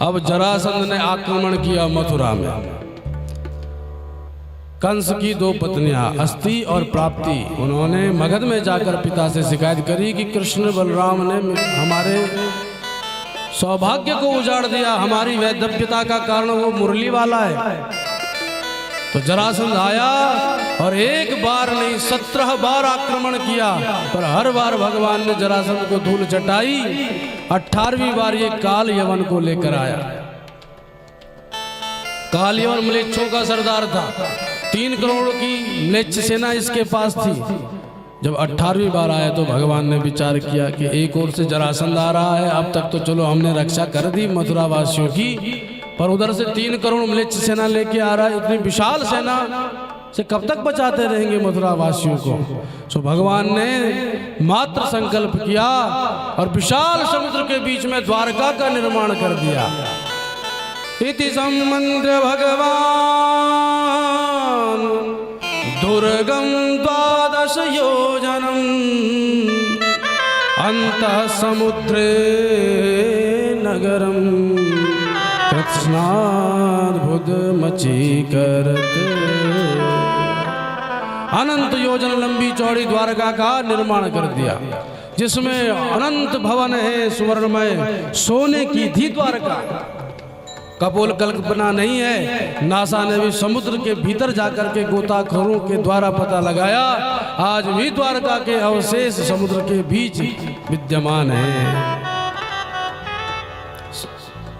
अब जरासंध ने आक्रमण किया मथुरा में। कंस की दो पत्नियां अस्ति और प्राप्ति, उन्होंने मगध में जाकर पिता से शिकायत करी कि कृष्ण बलराम ने हमारे सौभाग्य को उजाड़ दिया, हमारी वैधव्यता का कारण वो मुरली वाला है। तो जरासंध आया और एक बार नहीं 17 बार आक्रमण किया, पर हर बार भगवान ने जरासंध को धूल चटाई। 18वीं बार ये काल यवन को लेकर आया। काल यवन म्लेच्छों का सरदार था, 3 करोड़ की म्लेच्छ सेना इसके पास थी। जब 18वीं बार आया तो भगवान ने विचार किया कि एक ओर से जरासंध आ रहा है, अब तक तो चलो हमने रक्षा कर दी मथुरा वासियों की, पर उधर से 3 करोड़ म्लेच्छ सेना लेके आ रहा है। इतनी विशाल सेना से कब तक बचाते रहेंगे मथुरा वासियों को। तो भगवान ने मात्र संकल्प किया और विशाल समुद्र के बीच में द्वारका का निर्माण कर दिया। इति सम्मन्त्र्य भगवान दुर्गम 12 योजनम अंतः समुद्रे नगरम कृत्स्नाद्भुत मचीकरत्। अनंत योजन लंबी चौड़ी द्वारका का निर्माण कर दिया, जिसमें अनंत भवन है, सुवर्णमय सोने की थी द्वारका। कपोल कल्पना नहीं है, नासा ने भी समुद्र के भीतर जाकर के गोताखोरों के द्वारा पता लगाया, आज भी द्वारका के अवशेष समुद्र के बीच विद्यमान है।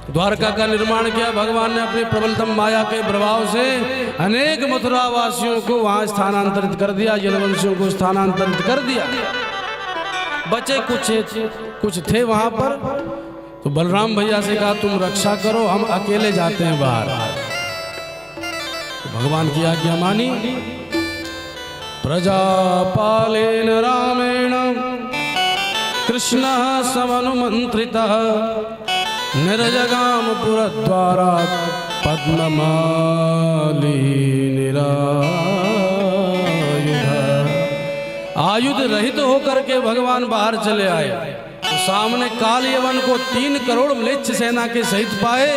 द्वारका का निर्माण किया भगवान ने अपनी प्रबलतम माया के प्रभाव से। अनेक मथुरा वासियों को वहां स्थानांतरित कर दिया, यदुवंशियों को स्थानांतरित कर दिया। बचे कुछ थे वहां पर, तो बलराम भैया से कहा तुम रक्षा करो, हम अकेले जाते हैं बाहर। तो भगवान की आज्ञा मानी। प्रजापालेन रामेण कृष्ण समनुमंत्रितः निर्जगाम पुरद्वारात् पद्ममाली निरायुध। आयुध रहित होकर के भगवान बाहर चले आए। तो सामने काल यवन को 3 करोड़ म्लेच्छ सेना के सहित पाए।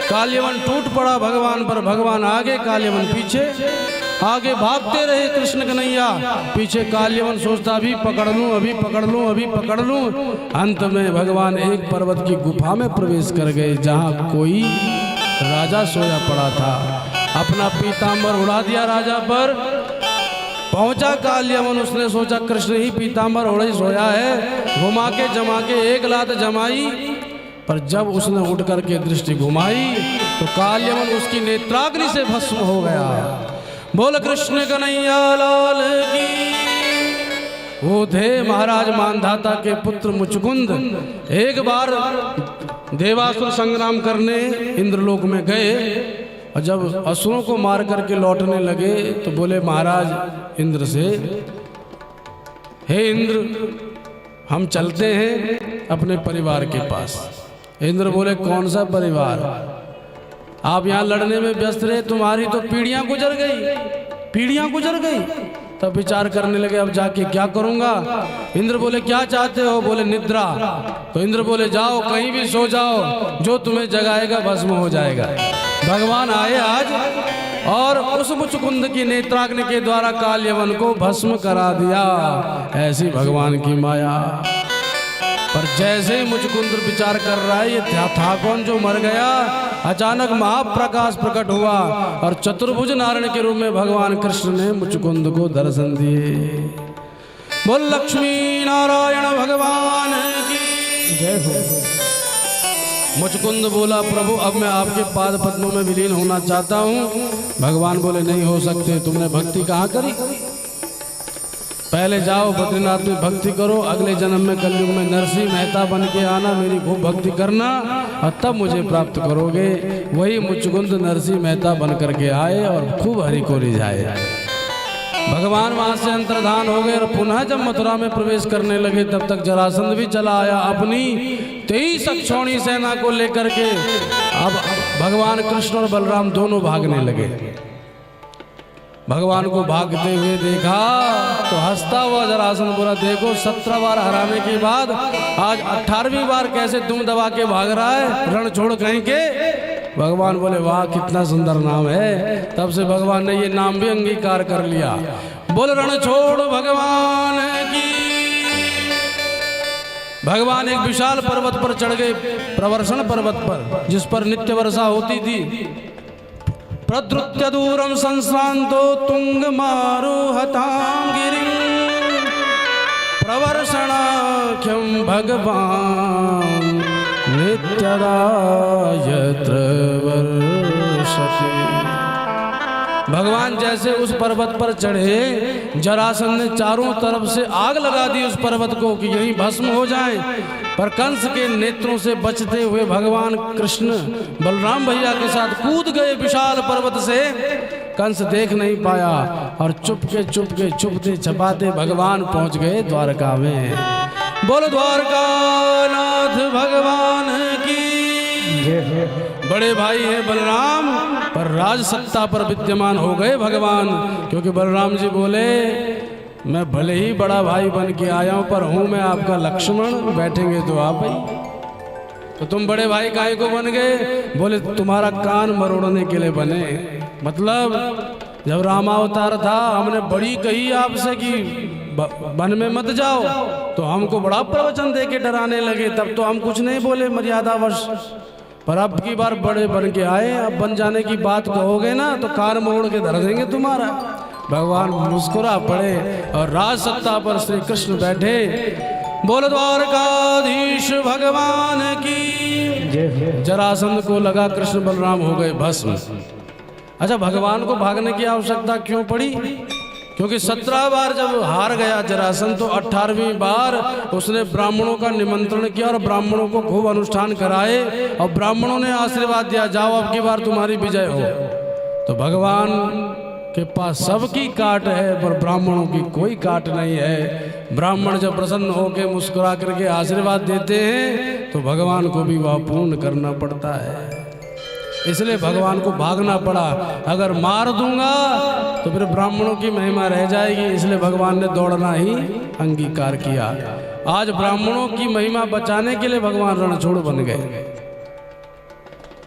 काल यवन टूट पड़ा भगवान पर, भगवान आगे, काल यवन पीछे। आगे भागते रहे कृष्ण कन्हैया, पीछे काल यवन सोचता अभी पकड़ लूं, अभी पकड़ लूं, अभी पकड़ लूं। अंत में भगवान एक पर्वत की गुफा में प्रवेश कर गए, जहां कोई राजा सोया पड़ा था। अपना पीताम्बर उड़ा दिया राजा पर। पहुंचा काल यवन, उसने सोचा कृष्ण ही पीताम्बर ओढ़े सोया है, घुमा के जमा के 1 लात जमाई। पर जब उसने उठ करके दृष्टि घुमाई तो काल यवन उसकी नेत्राग्नि से भस्म हो गया। बोल कृष्ण कन्हैया लाल की। वो थे महाराज मानधाता के पुत्र मुचकुंद। एक बार देवासुर संग्राम करने इंद्रलोक में गए, और जब असुरों को मार करके लौटने लगे तो बोले महाराज इंद्र से, हे इंद्र हम चलते हैं अपने परिवार के पास। इंद्र बोले कौन सा परिवार, आप यहाँ लड़ने में व्यस्त रहे, तुम्हारी तो पीढ़ियां गुजर गई। तब विचार करने लगे अब जाके क्या करूंगा। इंद्र बोले क्या चाहते हो, बोले निद्रा। तो इंद्र बोले जाओ कहीं भी सो जाओ, जो तुम्हें जगाएगा भस्म हो जाएगा। भगवान आए आज और उस मुचकुंद की नेत्राग्नि के द्वारा काल यवन को भस्म करा दिया। ऐसी भगवान की माया। पर जैसे ही मुचकुंद विचार कर रहा है ये था कौन जो मर गया, अचानक महाप्रकाश प्रकट हुआ और चतुर्भुज नारायण के रूप में भगवान कृष्ण ने मुचकुंद को दर्शन दिए। बोल लक्ष्मी नारायण भगवान की जय हो। मुचकुंद बोला प्रभु अब मैं आपके पाद पद्मों में विलीन होना चाहता हूँ। भगवान बोले नहीं हो सकते, तुमने भक्ति कहाँ करी, पहले जाओ बद्रीनाथ में भक्ति करो, अगले जन्म में कलयुग में नरसिंह मेहता बन के आना, मेरी खूब भक्ति करना और तब मुझे प्राप्त करोगे। वही मुचकुंद नरसिंह मेहता बन करके आए और खूब हरि को रिझाए। भगवान वहां से अंतर्धान हो गए और पुनः जब मथुरा में प्रवेश करने लगे तब तक जरासंध भी चला आया अपनी 23 अक्षौणी सेना को लेकर के। अब भगवान कृष्ण और बलराम दोनों भागने लगे। भगवान को भागते हुए देखा तो हंसता हुआ जरासंध बोला देखो 17 बार हराने के बाद आज 18वीं बार कैसे दुम दबा के भाग रहा है, रण छोड़ कहीं के। भगवान बोले वाह कितना सुंदर नाम है। तब से भगवान ने ये नाम भी अंगीकार कर लिया। बोल रण छोड़ भगवान की। भगवान एक विशाल पर्वत पर चढ़ गए, प्रवर्षण पर्वत पर, जिस पर नित्य वर्षा होती थी। प्रद्रुत्य दूरम संश्रांतो तुंग मारोहतां गिरिं प्रवर्षणाख्यं भगवान नित्यदा यत्र वर्षति। भगवान जैसे उस पर्वत पर चढ़े, जरासंध ने चारों तरफ से आग लगा दी उस पर्वत को कि यहीं भस्म हो जाए। पर कंस के नेत्रों से बचते हुए भगवान कृष्ण बलराम भैया के साथ कूद गए विशाल पर्वत से। कंस देख नहीं पाया और चुपके छुपते छपाते भगवान पहुंच गए द्वारका में। बोलो द्वारका नाथ भगवान की। बड़े भाई हैं बलराम, पर राज सत्ता पर विद्यमान हो गए भगवान, क्योंकि बलराम जी बोले मैं भले ही बड़ा भाई बन के आया हूं, पर हूं मैं आपका लक्ष्मण, बैठेंगे तो आप भाई। तो तुम बड़े भाई काहे को बन गए? बोले तुम्हारा कान मरोड़ने के लिए बने। मतलब जब रामावतार था हमने बड़ी कही आपसे कि वन में मत जाओ, तो हमको बड़ा प्रवचन दे के डराने लगे। तब तो हम कुछ नहीं बोले मर्यादावश, पर अब की बार बड़े बन के आए, अब बन जाने की बात कहोगे ना तो कान मोड़ के धर देंगे तुम्हारा। भगवान मुस्कुरा पड़े और राज सत्ता पर श्री कृष्ण बैठे। बोल द्वारकाधीश भगवान की। जरासंध को लगा कृष्ण बलराम हो गए भस्म। अच्छा, भगवान को भागने की आवश्यकता क्यों पड़ी? क्योंकि 17 बार जब हार गया जरासंध, तो 18वीं बार उसने ब्राह्मणों का निमंत्रण किया और ब्राह्मणों को खूब अनुष्ठान कराए और ब्राह्मणों ने आशीर्वाद दिया जाओ अब की बार तुम्हारी विजय हो। तो भगवान के पास सबकी काट है, पर ब्राह्मणों की कोई काट नहीं है। ब्राह्मण जब प्रसन्न होकर मुस्कुरा करके आशीर्वाद देते हैं तो भगवान को भी वह पूर्ण करना पड़ता है। इसलिए भगवान को भागना पड़ा। अगर मार दूंगा तो फिर ब्राह्मणों की महिमा रह जाएगी, इसलिए भगवान ने दौड़ना ही अंगीकार किया। आज ब्राह्मणों की महिमा बचाने के लिए भगवान रणछोड़ बन गए।